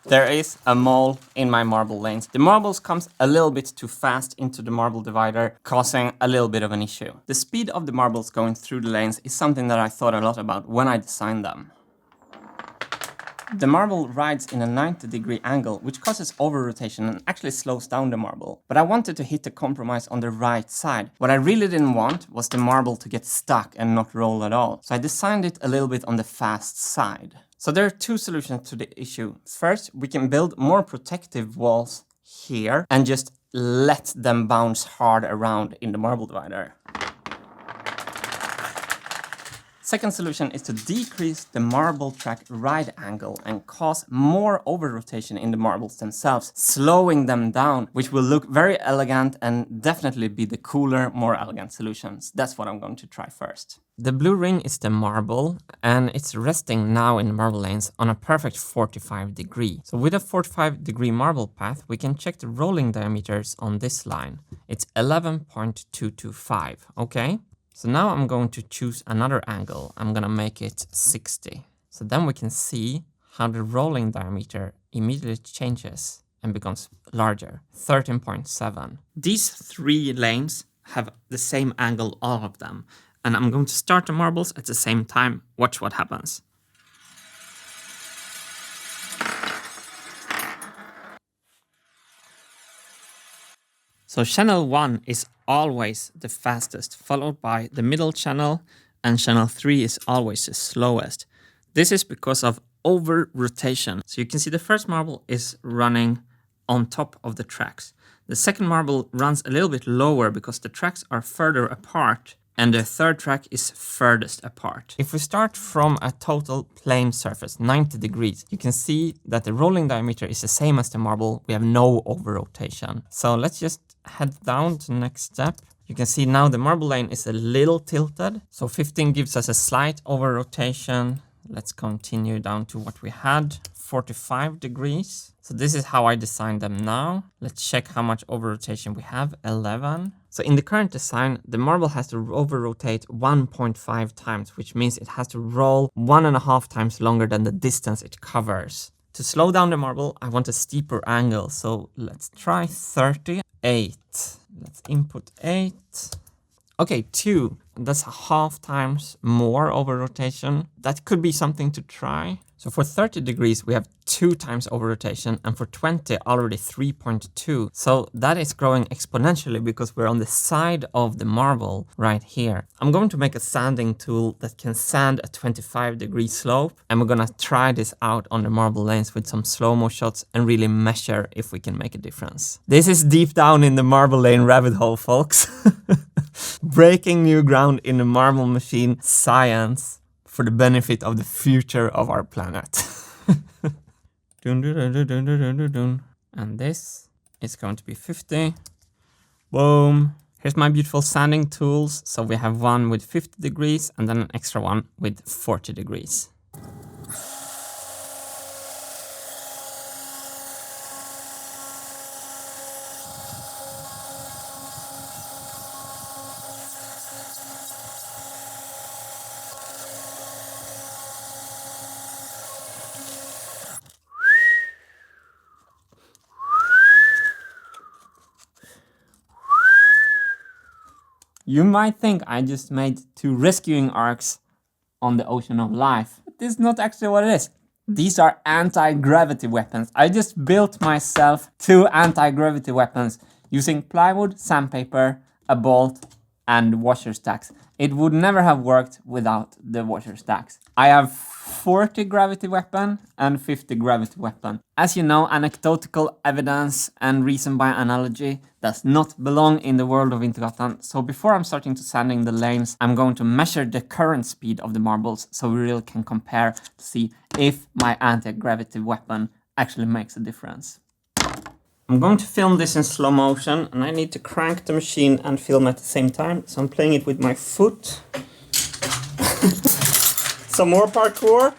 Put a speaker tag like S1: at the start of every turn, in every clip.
S1: There is a mole in my marble lanes. The marbles comes a little bit too fast into the marble divider, causing a little bit of an issue. The speed of the marbles going through the lanes is something that I thought a lot about when I designed them. The marble rides in a 90-degree angle, which causes over-rotation and actually slows down the marble. But I wanted to hit a compromise on the right side. What I really didn't want was the marble to get stuck and not roll at all. So I designed it a little bit on the fast side. So there are two solutions to the issue. First, we can build more protective walls here and just let them bounce hard around in the marble divider. Second solution is to decrease the marble track ride angle and cause more over-rotation in the marbles themselves, slowing them down, which will look very elegant and definitely be the cooler, more elegant solutions. That's what I'm going to try first. The blue ring is the marble, and it's resting now in the marble lanes on a perfect 45 degree. So with a 45 degree marble path, we can check the rolling diameters on this line. It's 11.225, okay? So now I'm going to choose another angle. I'm going to make it 60. So then we can see how the rolling diameter immediately changes and becomes larger, 13.7. These three lanes have the same angle, all of them. And I'm going to start the marbles at the same time. Watch what happens. So channel 1 is always the fastest, followed by the middle channel, and channel 3 is always the slowest. This is because of over-rotation. So you can see the first marble is running on top of the tracks. The second marble runs a little bit lower because the tracks are further apart, and the third track is furthest apart. If we start from a total plane surface, 90 degrees, you can see that the rolling diameter is the same as the marble. We have no over-rotation. So let's just head down to the next step. You can see now the marble lane is a little tilted. So 15 gives us a slight over-rotation. Let's continue down to what we had, 45 degrees. So this is how I designed them now. Let's check how much over-rotation we have, 11. So in the current design, the marble has to over-rotate 1.5 times, which means it has to roll 1.5 times longer than the distance it covers. To slow down the marble, I want a steeper angle. So let's try 38. Let's input 8. Okay, 2. That's half times more over-rotation. That could be something to try. So for 30 degrees, we have 2 times over-rotation, and for 20, already 3.2. So that is growing exponentially because we're on the side of the marble right here. I'm going to make a sanding tool that can sand a 25-degree slope, and we're gonna try this out on the marble lanes with some slow-mo shots and really measure if we can make a difference. This is deep down in the marble lane rabbit hole, folks. Breaking new ground in the marble machine science for the benefit of the future of our planet. And this is going to be 50. Boom. Here's my beautiful sanding tools. So we have one with 50 degrees and then an extra one with 40 degrees. You might think I just made 2 rescuing arcs on the ocean of life, but this is not actually what it is. These are anti-gravity weapons. I just built myself 2 anti-gravity weapons using plywood, sandpaper, a bolt, and washer stacks. It would never have worked without the washer stacks. I have 40 gravity weapon and 50 gravity weapon. As you know, anecdotal evidence and reason by analogy does not belong in the world of Wintergatan. So before I'm starting to sanding the lanes, I'm going to measure the current speed of the marbles so we really can compare to see if my anti-gravity weapon actually makes a difference. I'm going to film this in slow motion, and I need to crank the machine and film at the same time. So I'm playing it with my foot. Some more parkour.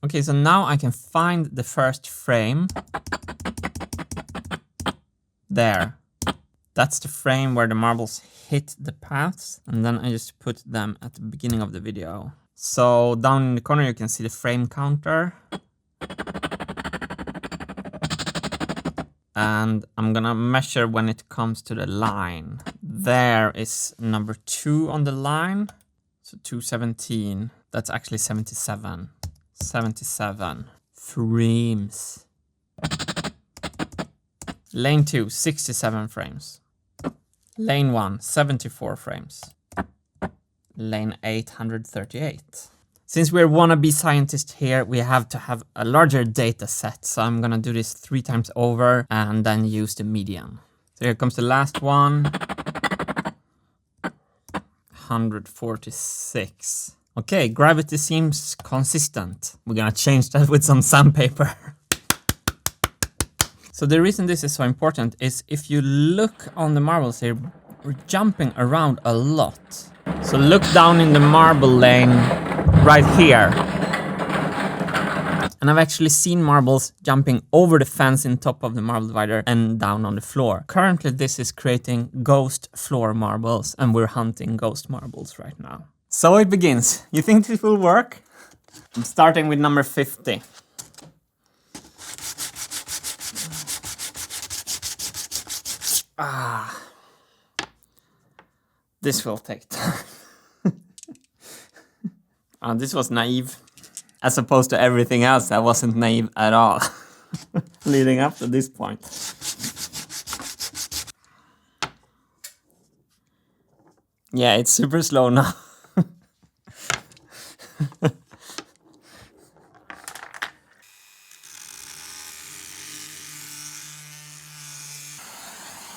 S1: Okay, so now I can find the first frame. there. That's the frame where the marbles hit the paths, and then I just put them at the beginning of the video. So down in the corner you can see the frame counter. And I'm gonna measure when it comes to the line. There is number 2 on the line. So 217. That's actually 77. 77 frames. Lane 2, 67 frames. Lane 1, 74 frames. Lane 838. Since we're wannabe scientists here, we have to have a larger data set. So I'm gonna do this 3 times over and then use the median. So here comes the last one. 146. Okay, gravity seems consistent. We're gonna change that with some sandpaper. So the reason this is so important is if you look on the marbles here, we're jumping around a lot. So look down in the marble lane right here. And I've actually seen marbles jumping over the fence in top of the marble divider and down on the floor. Currently this is creating ghost floor marbles, and we're hunting ghost marbles right now. So it begins. You think this will work? I'm starting with number 50. This will take time. This was naive. As opposed to everything else that wasn't naive at all. Leading up to this point. Yeah, it's super slow now.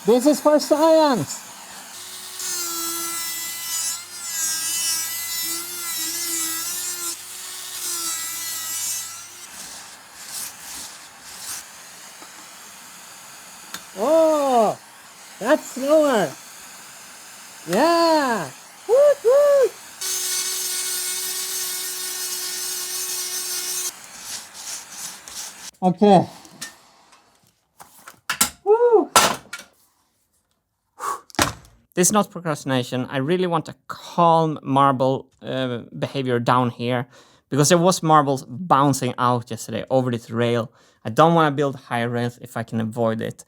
S1: This is for science! Oh, that's slower. Yeah. Woot, woot. Okay. Woo. This is not procrastination. I really want a calm marble behavior down here, because there was marbles bouncing out yesterday over this rail. I don't want to build higher rails if I can avoid it.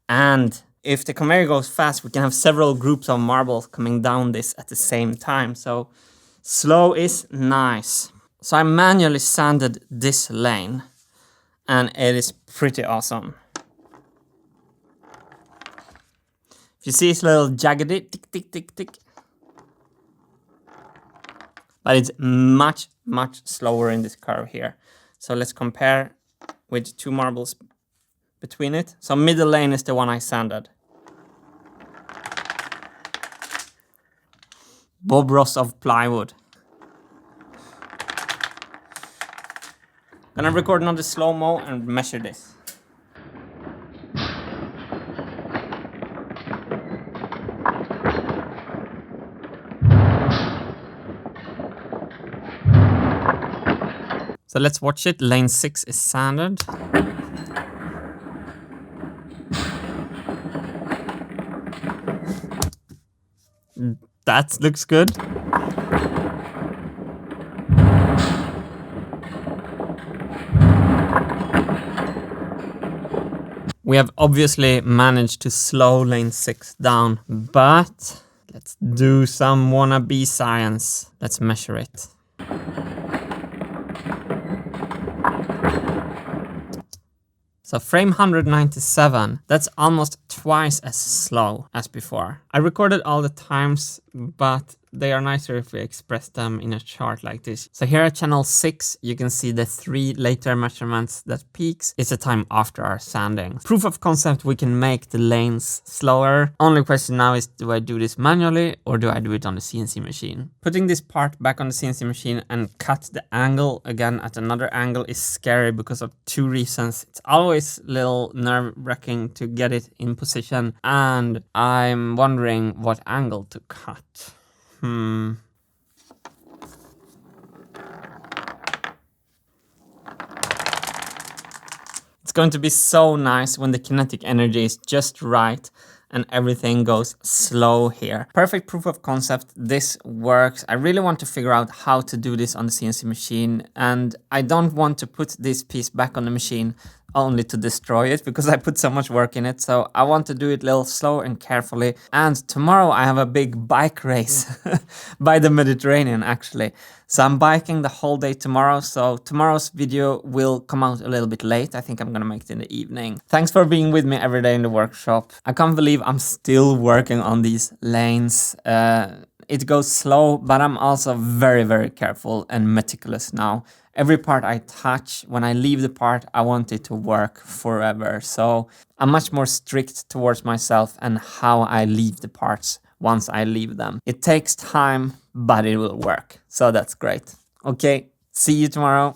S1: And if the conveyor goes fast, we can have several groups of marbles coming down this at the same time. So slow is nice. So I manually sanded this lane, and it is pretty awesome. If you see it's a little jaggedy, tick, tick, tick, tick. But it's much, much slower in this curve here. So let's compare with 2 marbles between it. So middle lane is the one I sanded. Bob Ross of plywood. Gonna record another slow-mo and measure this. So let's watch it. Lane 6 is sanded. That looks good. We have obviously managed to slow lane 6 down, but let's do some wannabe science. Let's measure it. So frame 197, that's almost twice as slow as before. I recorded all the times, but they are nicer if we express them in a chart like this. So here at channel 6, you can see the 3 later measurements that peaks is the time after our sanding. Proof of concept, we can make the lanes slower. Only question now is, do I do this manually or do I do it on the CNC machine? Putting this part back on the CNC machine and cut the angle again at another angle is scary because of 2 reasons. It's always a little nerve-wracking to get it in position, and I'm wondering what angle to cut. It's going to be so nice when the kinetic energy is just right and everything goes slow here. Perfect proof of concept. This works. I really want to figure out how to do this on the CNC machine, and I don't want to put this piece back on the machine only to destroy it because I put so much work in it. So I want to do it a little slow and carefully. And tomorrow I have a big bike race by the Mediterranean actually. So I'm biking the whole day tomorrow. So tomorrow's video will come out a little bit late. I think I'm gonna make it in the evening. Thanks for being with me every day in the workshop. I can't believe I'm still working on these lanes. It goes slow, but I'm also very, very careful and meticulous now. Every part I touch, when I leave the part, I want it to work forever. So I'm much more strict towards myself and how I leave the parts once I leave them. It takes time, but it will work. So that's great. Okay, see you tomorrow.